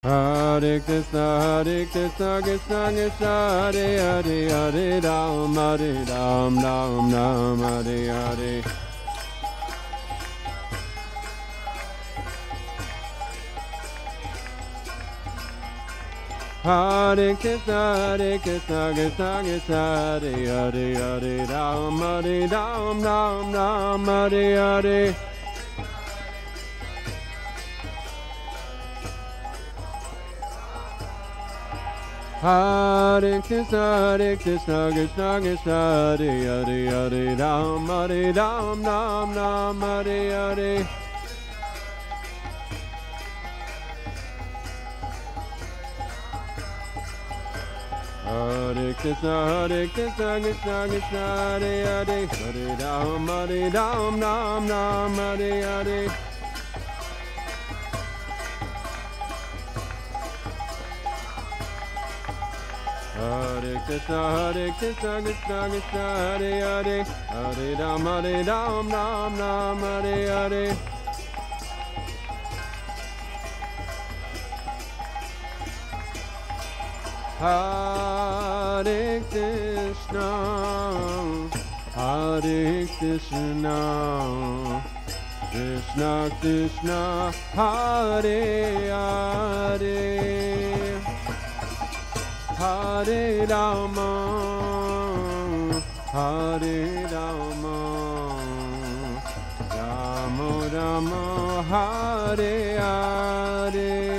Hare Krishna, Krishna Krishna, Hare Hare, Hare Ram, Ram Ram, Hare Hare. Hare Krishna, Krishna Krishna, Hare Hare, Hare Ram, Ram Ram, Hare Hare. Hare Krishna, Krishna Krishna, Hare Hare, Hare Ram, Ram Ram, Hare Hare. Hare Krishna, Krishna Krishna, Hare Hare, Hare Ram, Ram Ram, Hare Hare. Hare Krishna, Krishna Krishna, Hare Hare, Hare Ram, Ram Ram, Hare Hare. Hare Krishna, Hare Krishna, Krishna Krishna, Hare Hare, Hare Rama, Hare Rama, Rama Rama, Hare Hare.